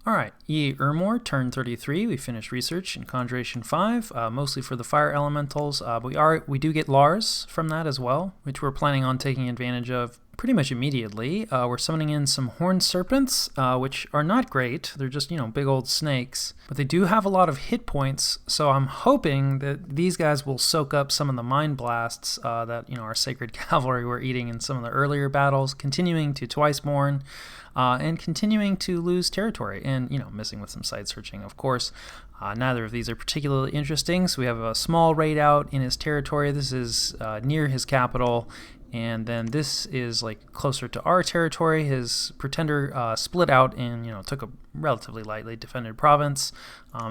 Alright, EA Ermor, turn 33. We finished research in Conjuration 5, mostly for the fire elementals. We do get Lars from that as well, which we're planning on taking advantage of pretty much immediately. We're summoning in some horned serpents, which are not great. They're just, big old snakes. But they do have a lot of hit points, so I'm hoping that these guys will soak up some of the mind blasts that, our sacred cavalry were eating in some of the earlier battles, continuing to twice mourn. And continuing to lose territory and, missing with some side searching, of course. Neither of these are particularly interesting, so we have a small raid out in his territory. This is near his capital, and then this is closer to our territory. His pretender split out and, took a relatively lightly defended province.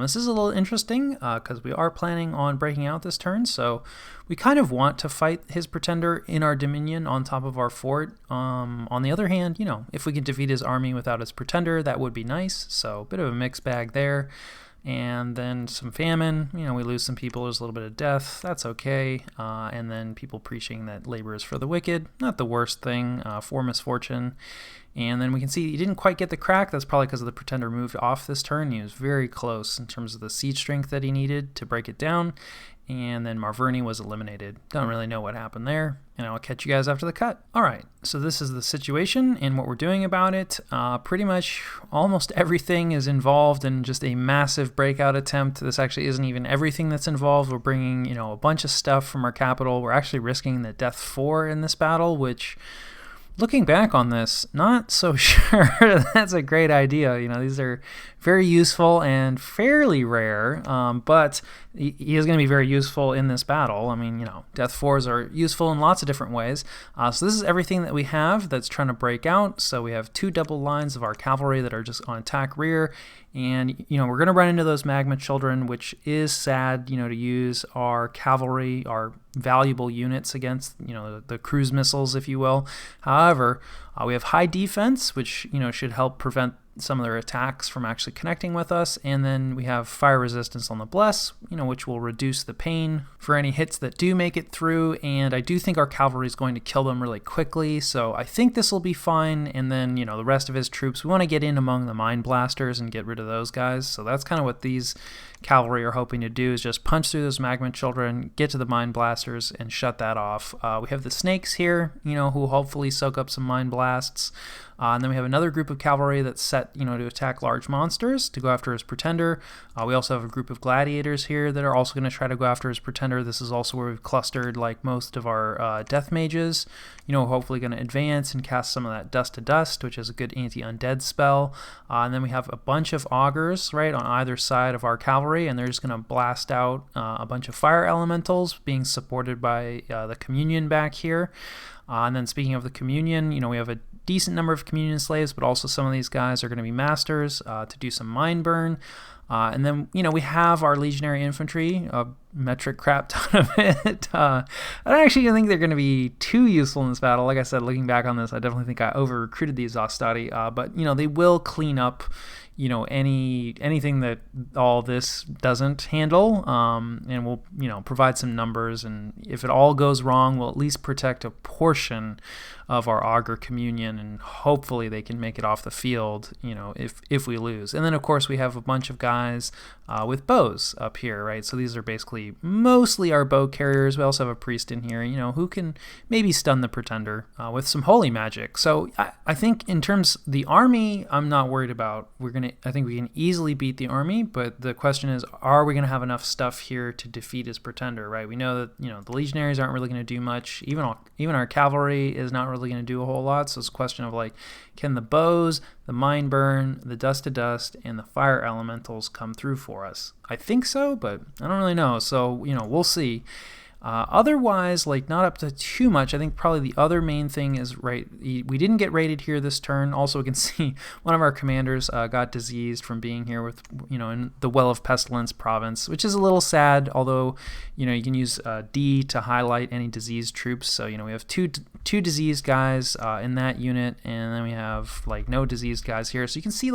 This is a little interesting because we are planning on breaking out this turn, so we kind of want to fight his pretender in our dominion on top of our fort. On the other hand, if we can defeat his army without his pretender, that would be nice. So a bit of a mixed bag there. And then some famine, we lose some people, there's a little bit of death, that's okay. And then people preaching that labor is for the wicked, not the worst thing, for misfortune. And then we can see he didn't quite get the crack. That's probably because the pretender moved off this turn. He was very close in terms of the siege strength that he needed to break it down. And then Marverni was eliminated. Don't really know what happened there. And I'll catch you guys after the cut. All right, so this is the situation and what we're doing about it. Pretty much almost everything is involved in just a massive breakout attempt. This actually isn't even everything that's involved. We're bringing, a bunch of stuff from our capital. We're actually risking the death 4 in this battle, which, looking back on this, not so sure that's a great idea. These are very useful and fairly rare, but he is going to be very useful in this battle. Death 4s are useful in lots of different ways. So this is everything that we have that's trying to break out. So we have 2 double lines of our cavalry that are just on attack rear. And, we're going to run into those magma children, which is sad, to use our cavalry, our valuable units against, the cruise missiles, if you will. However, we have high defense, which, should help prevent some of their attacks from actually connecting with us. And then we have fire resistance on the bless, which will reduce the pain for any hits that do make it through. And I do think our cavalry is going to kill them really quickly, so I think this will be fine. And then, the rest of his troops, we want to get in among the mine blasters and get rid of those guys. So that's kind of what these cavalry are hoping to do, is just punch through those magma children, get to the mine blasters, and shut that off. We have the snakes here, who hopefully soak up some mine blasts. And then we have another group of cavalry that's set, to attack large monsters, to go after his pretender. We also have a group of gladiators here that are also going to try to go after his pretender. This is also where we've clustered most of our death mages. Hopefully going to advance and cast some of that dust to dust, which is a good anti-undead spell. And then we have a bunch of augurs, right, on either side of our cavalry, and they're just going to blast out a bunch of fire elementals being supported by the communion back here. And then speaking of the communion, we have a decent number of communion slaves, but also some of these guys are going to be masters to do some mine burn. And then, we have our legionary infantry, a metric crap ton of it. I don't actually think they're going to be too useful in this battle. Like I said, looking back on this, I definitely think I over-recruited these Ostati, but, they will clean up, anything that all this doesn't handle, and we'll, provide some numbers, and if it all goes wrong, we'll at least protect a portion of our augur communion, and hopefully they can make it off the field, if we lose. And then, of course, we have a bunch of guys with bows up here, right? So these are basically mostly our bow carriers. We also have a priest in here, who can maybe stun the pretender with some holy magic. So I think in terms of the army, I'm not worried about. I think we can easily beat the army, but the question is, are we going to have enough stuff here to defeat his pretender, right? We know that, the legionaries aren't really going to do much. Even our cavalry is not really going to do a whole lot. So it's a question of can the bows, the mine burn, the dust to dust, and the fire elementals come through for us? I think so, but I don't really know. So, we'll see. Otherwise, not up to too much. I think probably the other main thing is, right, we didn't get raided here this turn. Also, we can see one of our commanders got diseased from being here with, in the Well of Pestilence province, which is a little sad, although, you can use D to highlight any diseased troops. So, we have two diseased guys in that unit, and then we have, no diseased guys here. So you can see,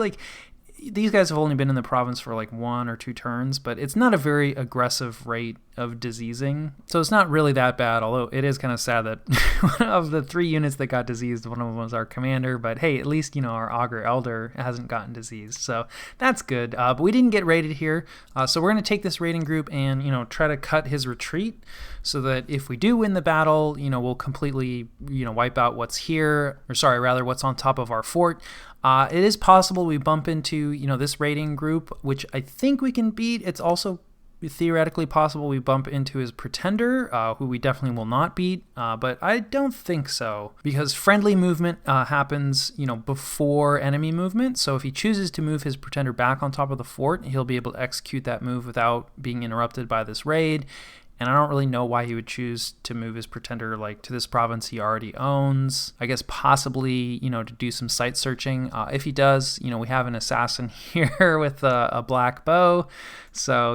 these guys have only been in the province for like 1 or 2 turns, but it's not a very aggressive rate of diseasing. So it's not really that bad, although it is kind of sad that of the 3 units that got diseased, one of them was our commander. But hey, at least, our Augur Elder hasn't gotten diseased. So that's good. But we didn't get raided here. So we're going to take this raiding group and, try to cut his retreat so that if we do win the battle, we'll completely, wipe out what's here, or sorry, rather what's on top of our fort. It is possible we bump into, this raiding group, which I think we can beat. It's also theoretically possible we bump into his pretender, who we definitely will not beat, but I don't think so, because friendly movement happens, before enemy movement. So if he chooses to move his pretender back on top of the fort, he'll be able to execute that move without being interrupted by this raid. And I don't really know why he would choose to move his pretender to this province he already owns. I guess possibly, to do some site searching. If he does, we have an assassin here with a black bow. So,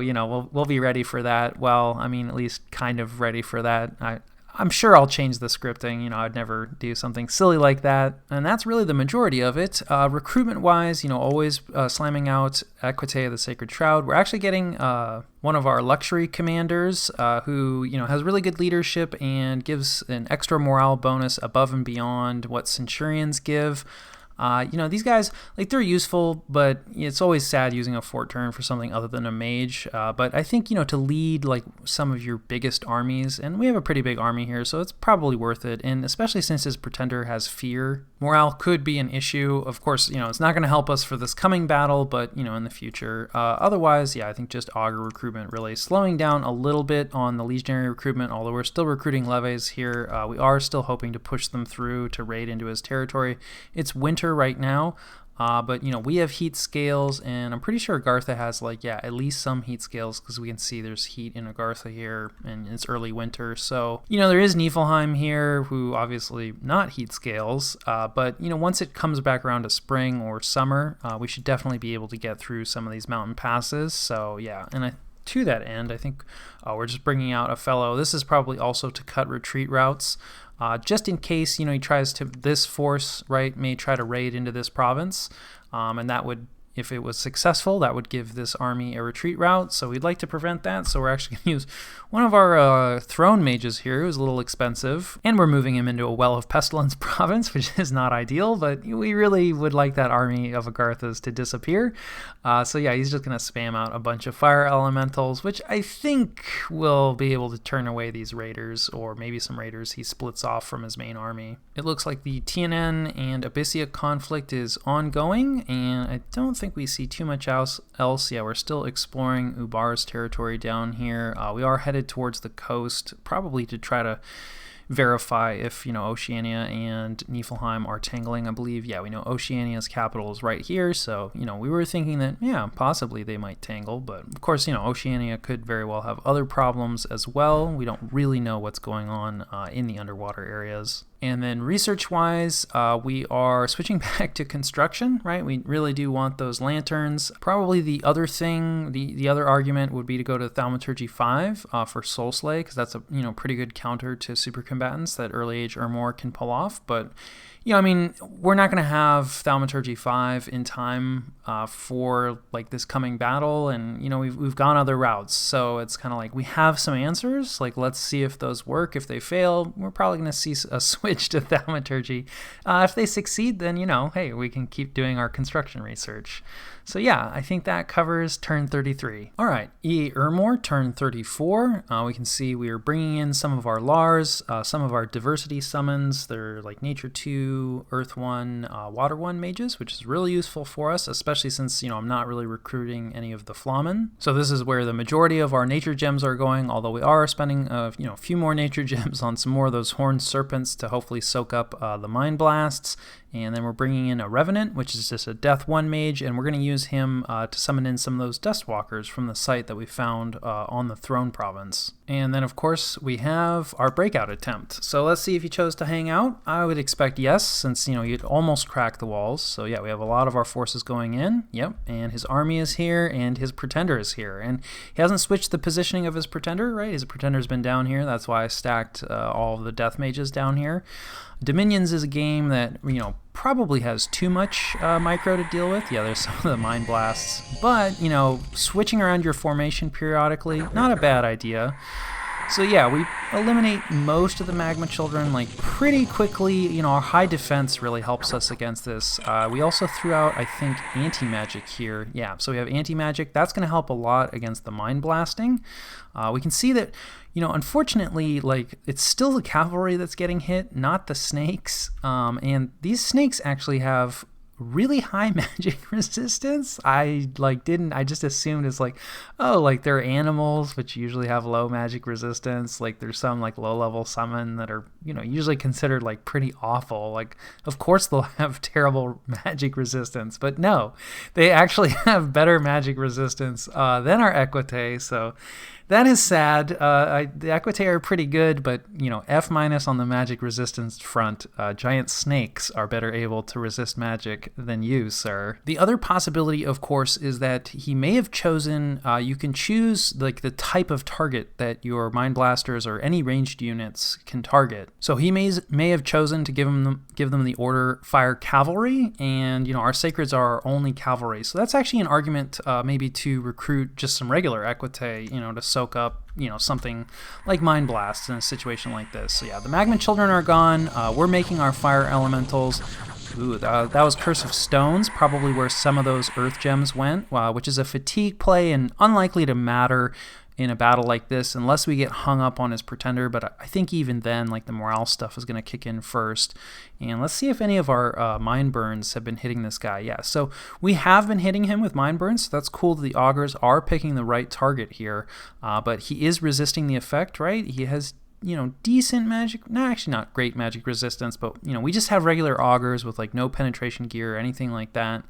we'll be ready for that. Well, I mean, at least kind of ready for that. I'm sure I'll change the scripting. I'd never do something silly like that. And that's really the majority of it. Recruitment-wise, always slamming out Equite, the Sacred Shroud. We're actually getting one of our luxury commanders who, has really good leadership and gives an extra morale bonus above and beyond what Centurions give. These guys, they're useful, but it's always sad using a fort turn for something other than a mage. But I think, to lead, some of your biggest armies, and we have a pretty big army here, so it's probably worth it. And especially since his pretender has fear, morale could be an issue. Of course, it's not going to help us for this coming battle, but, in the future. Otherwise, I think just Augur recruitment really slowing down a little bit on the legionary recruitment, although we're still recruiting levies here. We are still hoping to push them through to raid into his territory. It's winter right now, but we have heat scales, and I'm pretty sure Agartha has at least some heat scales, because we can see there's heat in Agartha here and it's early winter. So there is Niflheim here, who obviously not heat scales, but once it comes back around to spring or summer, we should definitely be able to get through some of these mountain passes. So and to that end, I think we're just bringing out a fellow. This is probably also to cut retreat routes. Just in case, he tries to, this force, may try to raid into this province, and that would, if it was successful, that would give this army a retreat route, so we'd like to prevent that. So we're actually going to use one of our throne mages here, who's a little expensive, and we're moving him into a Well of Pestilence province, which is not ideal, but we really would like that army of Agarthas to disappear. So he's just going to spam out a bunch of fire elementals, which I think will be able to turn away these raiders, or maybe some raiders he splits off from his main army. It looks like the TNN and Abyssia conflict is ongoing, and I don't think we see too much else. We're still exploring Ubar's territory down here. We are headed towards the coast, probably to try to verify if, Oceania and Niflheim are tangling. I believe, we know Oceania's capital is right here, so, we were thinking that, possibly they might tangle, but of course, Oceania could very well have other problems as well. We don't really know what's going on in the underwater areas. And then research-wise, we are switching back to construction, right? We really do want those lanterns. Probably the other thing, the other argument would be to go to Thaumaturgy 5 for Soul Slay, because that's a pretty good counter to super combatants that early age Ermor can pull off. But we're not going to have Thaumaturgy 5 in time for this coming battle, and we've gone other routes, so it's kind of we have some answers. Let's see if those work. If they fail, we're probably going to see a switch to Thaumaturgy. If they succeed, then hey, we can keep doing our construction research. So I think that covers turn 33. All right, EA Ermor, turn 34. We can see we are bringing in some of our Lars, some of our diversity summons. They're Nature 2, Earth 1, Water 1 mages, which is really useful for us, especially since, I'm not really recruiting any of the Flamen. So this is where the majority of our nature gems are going, although we are spending, a few more nature gems on some more of those horned serpents to hopefully soak up the Mind Blasts. And then we're bringing in a Revenant, which is just a Death 1 mage, and we're going to use him to summon in some of those Dustwalkers from the site that we found on the Throne Province. And then, of course, we have our breakout attempt. So let's see if he chose to hang out. I would expect yes, since, he'd almost cracked the walls. So we have a lot of our forces going in. Yep, and his army is here, and his Pretender is here. And he hasn't switched the positioning of his Pretender, right? His Pretender's been down here. That's why I stacked all of the Death Mages down here. Dominions is a game that, probably has too much micro to deal with. Yeah, there's some of the mind blasts. But, you know, switching around your formation periodically, not a bad idea. So yeah, we eliminate most of the magma children like pretty quickly. You know, our high defense really helps us against this. We also threw out, I think, anti-magic here. Yeah, so we have anti-magic. That's going to help a lot against the mind blasting. We can see that, you know, unfortunately, like, it's still the cavalry that's getting hit, not the snakes. And these snakes actually have really high magic resistance. I just assumed it's like, oh, like they're animals which usually have low magic resistance. Like there's some like low level summon that are, you know, usually considered like pretty awful. Like of course they'll have terrible magic resistance, but no, they actually have better magic resistance than our Equite. So that is sad. The Equite are pretty good, but, you know, F- on the magic resistance front. Giant snakes are better able to resist magic than you, sir. The other possibility, of course, is that he may have chosen, you can choose like the type of target that your Mind Blasters or any ranged units can target. So he may have chosen to give them the order Fire Cavalry, and, you know, our Sacreds are our only cavalry. So that's actually an argument maybe to recruit just some regular Equite, you know, to soak up, you know, something like Mind Blast in a situation like this. So yeah, the Magma Children are gone. We're making our Fire Elementals. Ooh, that was Curse of Stones, probably where some of those Earth Gems went, which is a fatigue play and unlikely to matter in a battle like this unless we get hung up on his Pretender. But I think even then, like, the morale stuff is going to kick in first. And let's see if any of our Mind Burns have been hitting this guy. Yeah, so we have been hitting him with Mind Burns, so that's cool that the Augurs are picking the right target here. But he is resisting the effect, right? He has, you know, decent magic, no, actually not great magic resistance, but, you know, we just have regular Augurs with like no penetration gear or anything like that.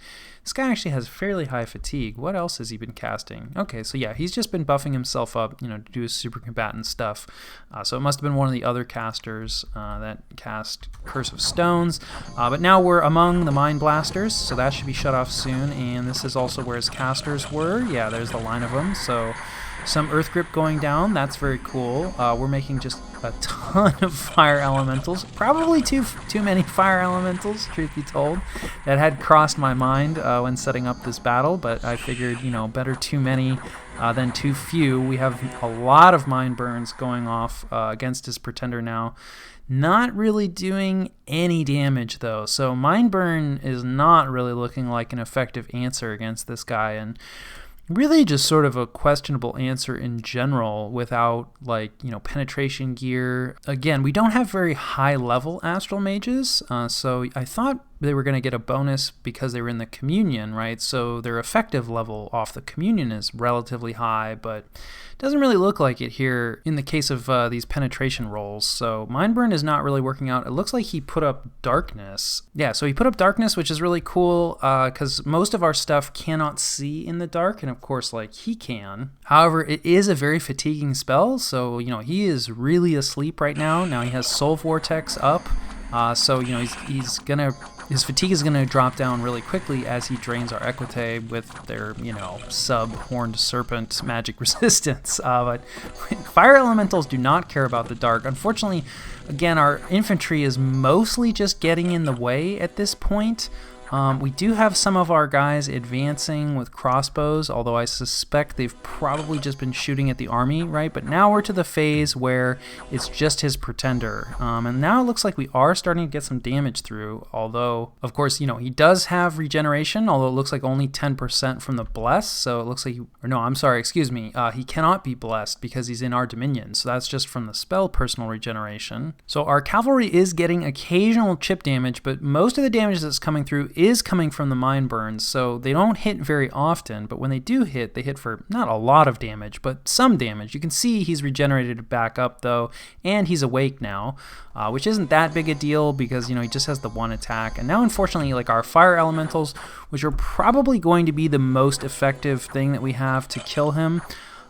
This guy actually has fairly high fatigue. What else has he been casting? Okay, so yeah, he's just been buffing himself up, you know, to do his super combatant stuff. So it must have been one of the other casters that cast Curse of Stones. But now we're among the Mind Blasters, so that should be shut off soon. And this is also where his casters were. Yeah, there's the line of them. So some Earth Grip going down, that's very cool. We're making just a ton of Fire Elementals. Probably too many Fire Elementals, truth be told. That had crossed my mind when setting up this battle, but I figured, you know, better too many than too few. We have a lot of Mind Burns going off against his Pretender now. Not really doing any damage, though. So Mind Burn is not really looking like an effective answer against this guy, and really just sort of a questionable answer in general without, like, you know, penetration gear. Again, we don't have very high level Astral Mages, so I thought they were going to get a bonus because they were in the Communion, right? So their effective level off the Communion is relatively high, but it doesn't really look like it here in the case of these penetration rolls. So Mind Burn is not really working out. It looks like he put up Darkness. Yeah, so he put up Darkness, which is really cool because most of our stuff cannot see in the dark, and of course, like, he can. However, it is a very fatiguing spell, so, you know, he is really asleep right now. Now he has Soul Vortex up, so, you know, his fatigue is going to drop down really quickly as he drains our Equite with their, you know, sub-horned serpent magic resistance. But Fire Elementals do not care about the dark. Unfortunately, again, our infantry is mostly just getting in the way at this point. We do have some of our guys advancing with crossbows, although I suspect they've probably just been shooting at the army, right? But now we're to the phase where it's just his Pretender. And now it looks like we are starting to get some damage through, although, of course, you know, he does have regeneration, although it looks like only 10% from the Bless, so it looks like, he cannot be blessed because he's in our Dominion, so that's just from the spell personal regeneration. So our cavalry is getting occasional chip damage, but most of the damage that's coming through is coming from the Mind Burns, so they don't hit very often, but when they do hit, they hit for not a lot of damage, but some damage. You can see he's regenerated back up, though, and he's awake now, which isn't that big a deal because, you know, he just has the one attack. And now, unfortunately, like, our Fire Elementals, which are probably going to be the most effective thing that we have to kill him,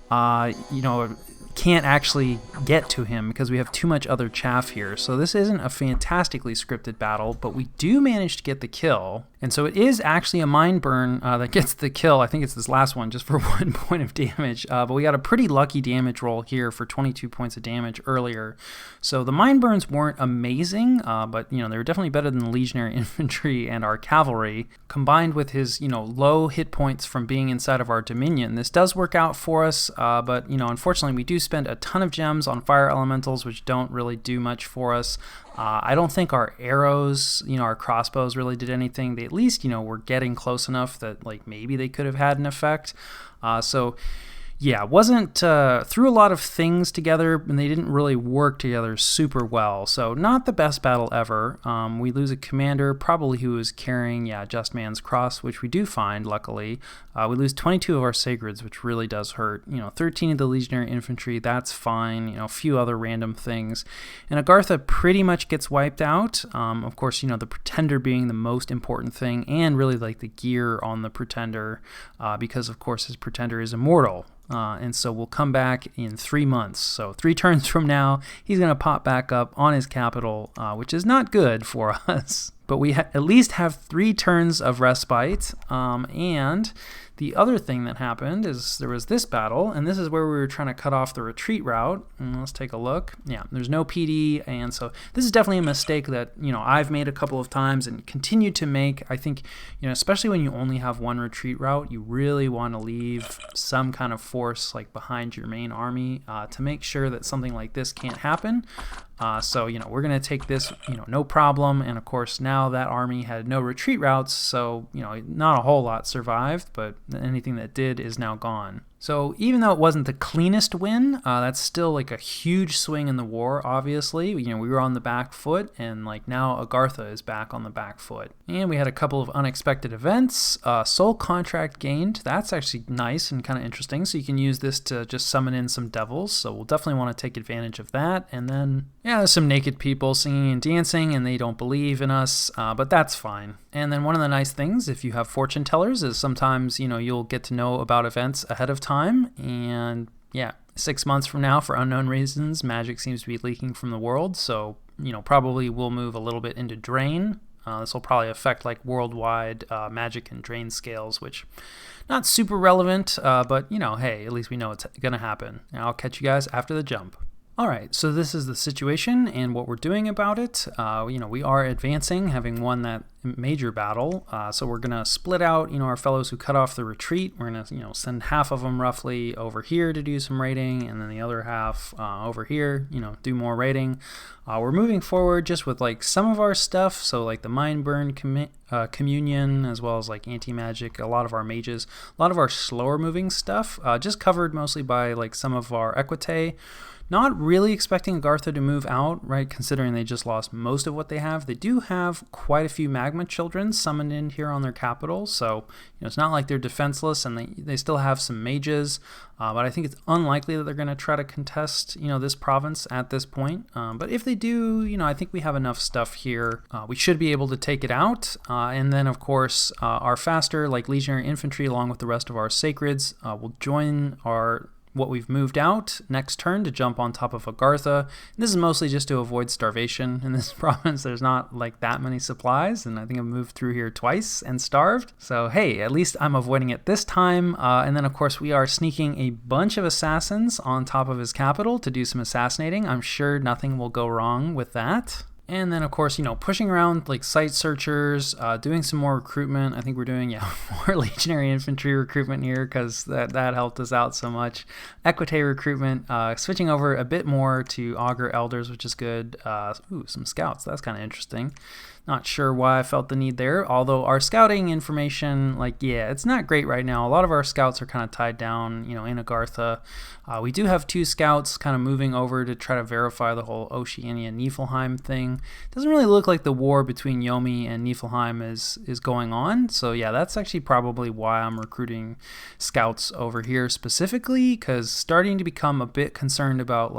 you know, can't actually get to him because we have too much other chaff here. So this isn't a fantastically scripted battle, but we do manage to get the kill. And so it is actually a mind burn that gets the kill. I think it's this last one just for 1 point of damage. But we got a pretty lucky damage roll here for 22 points of damage earlier. So the mind burns weren't amazing, but they were definitely better than the legionary infantry and our cavalry. Combined with his low hit points from being inside of our dominion, this does work out for us. But unfortunately, we do spend a ton of gems on fire elementals, which don't really do much for us. I don't think our arrows, our crossbows really did anything. They at least, were getting close enough that maybe they could have had an effect. So yeah, wasn't threw a lot of things together, and they didn't really work together super well. So not the best battle ever. We lose a commander, probably who was carrying, Just Man's Cross, which we do find, luckily. We lose 22 of our sacreds, which really does hurt. 13 of the legionary infantry, that's fine. A few other random things. And Agartha pretty much gets wiped out. Of course, the Pretender being the most important thing, and really the gear on the Pretender, because of course his Pretender is immortal. And so we'll come back in 3 months. So 3 turns from now, he's going to pop back up on his capital, which is not good for us. But we at least have 3 turns of respite. And the other thing that happened is there was this battle, and this is where we were trying to cut off the retreat route. And let's take a look. Yeah, there's no PD, and so this is definitely a mistake that I've made a couple of times and continue to make. I think especially when you only have one retreat route, you really want to leave some kind of force behind your main army to make sure that something like this can't happen. So we're gonna take this no problem, and of course now that army had no retreat routes, so not a whole lot survived, but anything that did is now gone. So even though it wasn't the cleanest win, that's still a huge swing in the war, obviously. We were on the back foot, and now Agartha is back on the back foot. And we had a couple of unexpected events. Soul contract gained. That's actually nice and kind of interesting. So you can use this to just summon in some devils. So we'll definitely want to take advantage of that. And then, there's some naked people singing and dancing, and they don't believe in us, but that's fine. And then one of the nice things, if you have fortune tellers, is sometimes, you'll get to know about events ahead of time. And 6 months from now, for unknown reasons, magic seems to be leaking from the world. So, probably we'll move a little bit into drain. This will probably affect worldwide magic and drain scales, which not super relevant, but hey, at least we know it's going to happen. And I'll catch you guys after the jump. All right, so this is the situation and what we're doing about it. We are advancing, having won that major battle. So we're gonna split out, our fellows who cut off the retreat. We're gonna, send half of them roughly over here to do some raiding, and then the other half over here, do more raiding. We're moving forward just with some of our stuff. So the Mind Burn Communion, as well as anti-magic, a lot of our mages, a lot of our slower moving stuff, just covered mostly by some of our equite. Not really expecting Agartha to move out, right, considering they just lost most of what they have. They do have quite a few magma children summoned in here on their capital, so it's not like they're defenseless, and they still have some mages, but I think it's unlikely that they're going to try to contest, this province at this point. But if they do, I think we have enough stuff here. We should be able to take it out, and then, of course, our faster, legionary infantry, along with the rest of our sacreds, will join what we've moved out next turn to jump on top of Agartha. And this is mostly just to avoid starvation in this province. There's not that many supplies, and I think I've moved through here twice and starved. So hey, at least I'm avoiding it this time. And then of course we are sneaking a bunch of assassins on top of his capital to do some assassinating. I'm sure nothing will go wrong with that. And then, of course, pushing around site searchers, doing some more recruitment. I think we're doing, more legionary infantry recruitment here because that helped us out so much. Equite recruitment, switching over a bit more to augur elders, which is good. Some scouts. That's kind of interesting. Not sure why I felt the need there, although our scouting information, it's not great right now. A lot of our scouts are kind of tied down, in Agartha. We do have 2 scouts kind of moving over to try to verify the whole Oceania-Niflheim thing. Doesn't really look like the war between Yomi and Niflheim is going on. So yeah, that's actually probably why I'm recruiting scouts over here specifically, because starting to become a bit concerned about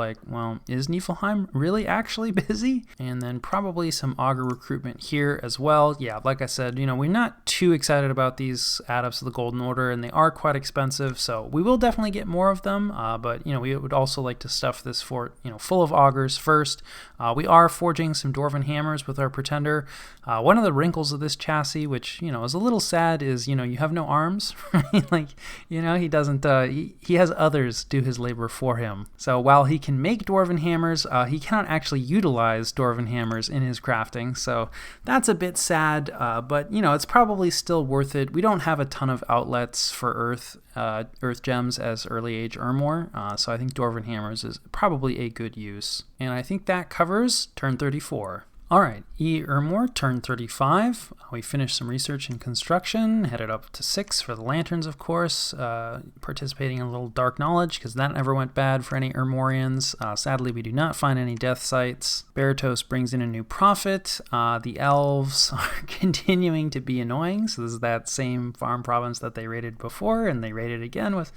is Niflheim really actually busy? And then probably some augur recruitment equipment here as well. Yeah, like I said, we're not too excited about these adepts of the Golden Order, and they are quite expensive, so we will definitely get more of them, but we would also like to stuff this fort full of augers first. We are forging some dwarven hammers with our pretender. One of the wrinkles of this chassis, which is a little sad, is you have no arms, right? Like he doesn't he has others do his labor for him. So while he can make dwarven hammers, he cannot actually utilize dwarven hammers in his crafting, so that's a bit sad, but it's probably still worth it. We don't have a ton of outlets for earth gems as early age Ermor, so I think dwarven hammers is probably a good use. And I think that covers turn 34. All right, EA Ermor, turn 35. We finished some research and construction, headed up to 6 for the lanterns, of course, participating in a little dark knowledge, because that never went bad for any Ermorians. Sadly, we do not find any death sites. Baratos brings in a new prophet. The elves are continuing to be annoying, so this is that same farm province that they raided before, and they raided again with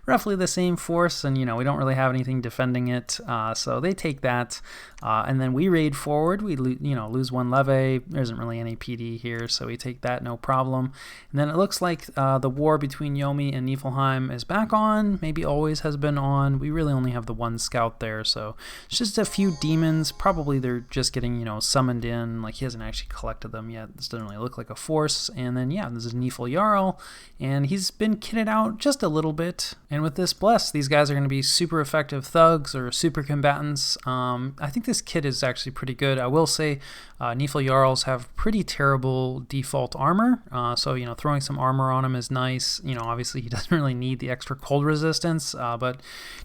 roughly the same force, and we don't really have anything defending it, so they take that, and then we raid forward. We lose 1 leve. There isn't really any PD here, so we take that, no problem. And then it looks like the war between Yomi and Niflheim is back on, maybe always has been on. We really only have the 1 scout there, so it's just a few demons. Probably they're just getting summoned in, like he hasn't actually collected them yet. This doesn't really look like a force. And then this is Nifl Jarl, and he's been kitted out just a little bit. And with this bless, these guys are going to be super effective thugs or super combatants. I think this kit is actually pretty good. I will say Nifl Jarls have pretty terrible default armor, so throwing some armor on him is nice. Obviously he doesn't really need the extra cold resistance, but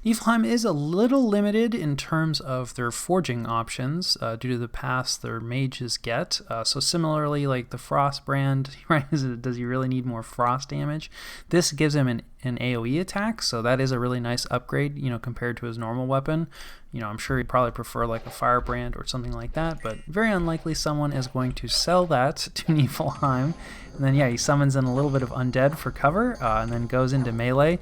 Niflheim is a little limited in terms of their forging options due to the paths their mages get. So similarly, like the Frost brand, right? Does he really need more frost damage? This gives him an AoE attack, so that is a really nice upgrade, compared to his normal weapon. I'm sure he'd probably prefer like a firebrand or something like that, but very unlikely someone is going to sell that to Niflheim. And then he summons in a little bit of undead for cover, and then goes into melee.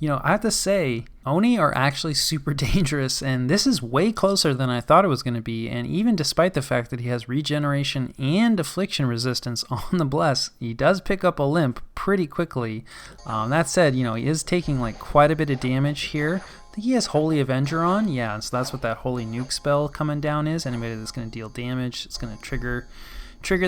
I have to say, Oni are actually super dangerous, and this is way closer than I thought it was going to be, and even despite the fact that he has regeneration and affliction resistance on the bless, he does pick up a limp pretty quickly. That said, he is taking like quite a bit of damage here. I think he has Holy Avenger on, so that's what that Holy Nuke spell coming down is. Anybody that's going to deal damage, it's going to trigger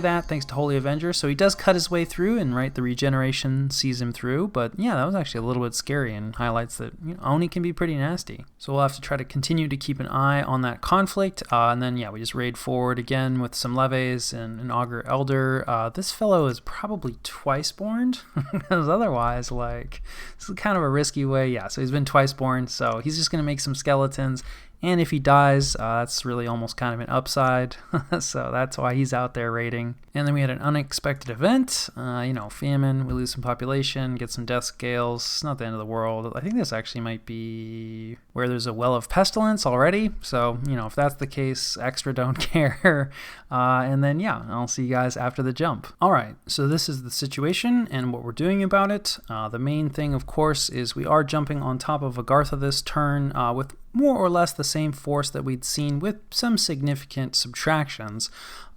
that thanks to Holy Avenger. So he does cut his way through, and the regeneration sees him through, but that was actually a little bit scary and highlights that Oni can be pretty nasty. So we'll have to try to continue to keep an eye on that conflict, and then we just raid forward again with some leves and an Augur Elder. This fellow is probably twice born, because otherwise this is kind of a risky way. So he's been twice born, so he's just going to make some skeletons. And if he dies, that's really almost kind of an upside, so that's why he's out there raiding. And then we had an unexpected event, famine, we lose some population, get some death scales. It's not the end of the world. I think this actually might be where there's a well of pestilence already, so, if that's the case, extra don't care. And then, I'll see you guys after the jump. All right, so this is the situation and what we're doing about it. The main thing, of course, is we are jumping on top of Agartha this turn with more or less the same force that we'd seen with some significant subtractions.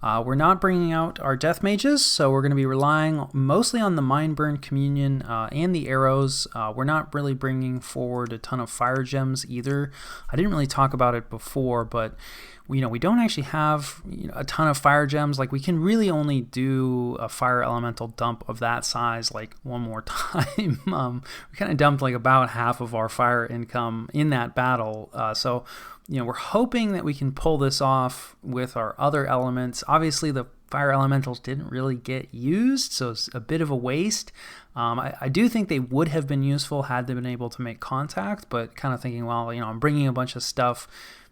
We're not bringing out our death mages, so we're going to be relying mostly on the Mindburn Communion and the arrows. We're not really bringing forward a ton of fire gems either. I didn't really talk about it before, but we don't actually have a ton of fire gems. Like, we can really only do a fire elemental dump of that size like one more time. We kind of dumped like about half of our fire income in that battle, so we're hoping that we can pull this off with our other elements. Obviously the fire elementals didn't really get used, so it's a bit of a waste. I do think they would have been useful had they been able to make contact, but kind of thinking, well, I'm bringing a bunch of stuff.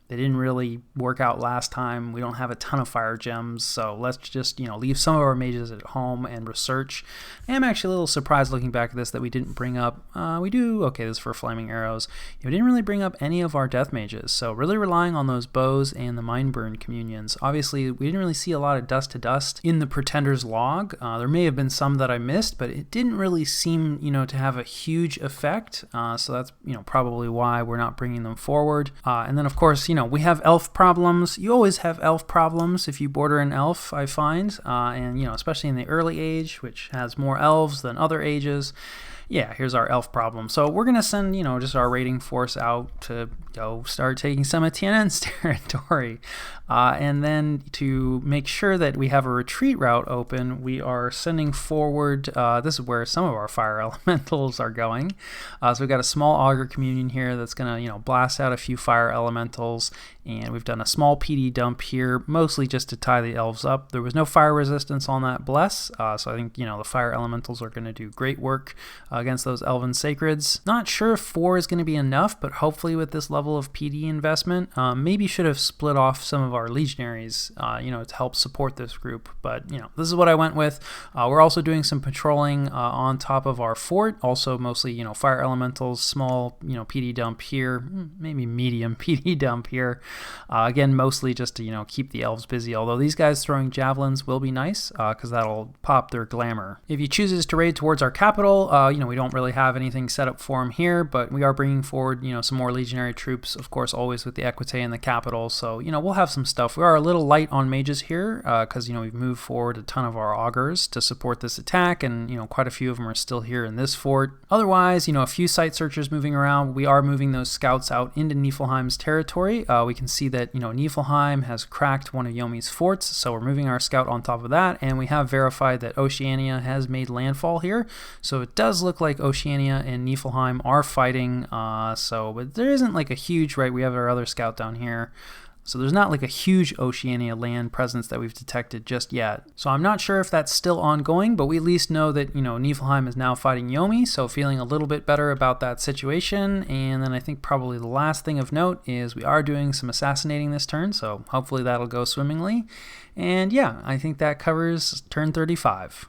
They didn't really work out last time. We don't have a ton of fire gems, so let's just, leave some of our mages at home and research. I am actually a little surprised looking back at this that we didn't bring up, this is for flaming arrows. We didn't really bring up any of our death mages, so really relying on those bows and the Mindburn Communions. Obviously, we didn't really see a lot of dust to dust in the Pretender's log. There may have been some that I missed, but it didn't really seem, to have a huge effect, so that's, probably why we're not bringing them forward. And then, of course, we have elf problems. You always have elf problems if you border an elf, I find. And, especially in the early age, which has more elves than other ages. Yeah, here's our elf problem. So we're going to send, just our raiding force out to go start taking some of Tianan's territory. And then to make sure that we have a retreat route open, we are sending forward, this is where some of our fire elementals are going. So we've got a small augur communion here that's going to, blast out a few fire elementals. And we've done a small PD dump here, mostly just to tie the elves up. There was no fire resistance on that bless, so I think, the fire elementals are going to do great work against those elven sacreds. Not sure if 4 is going to be enough, but hopefully with this level of PD investment, maybe should have split off some of our legionaries, to help support this group. But, this is what I went with. We're also doing some patrolling on top of our fort, also mostly, fire elementals, small, PD dump here, maybe medium PD dump here. Again, mostly just to, keep the elves busy, although these guys throwing javelins will be nice because that'll pop their glamour. If he chooses to raid towards our capital, we don't really have anything set up for him here, but we are bringing forward, some more legionary troops, of course, always with the Equite in the capital. So, we'll have some stuff. We are a little light on mages here because, we've moved forward a ton of our augurs to support this attack, and, quite a few of them are still here in this fort. Otherwise, a few site searchers moving around. We are moving those scouts out into Niflheim's territory. We can see that, Niflheim has cracked one of Yomi's forts, so we're moving our scout on top of that, and we have verified that Oceania has made landfall here. So it does look like Oceania and Niflheim are fighting, but there isn't like a huge, right, we have our other scout down here. So there's not like a huge Oceania land presence that we've detected just yet. So I'm not sure if that's still ongoing, but we at least know that, Niflheim is now fighting Yomi, so feeling a little bit better about that situation. And then I think probably the last thing of note is we are doing some assassinating this turn, so hopefully that'll go swimmingly. And yeah, I think that covers turn 35.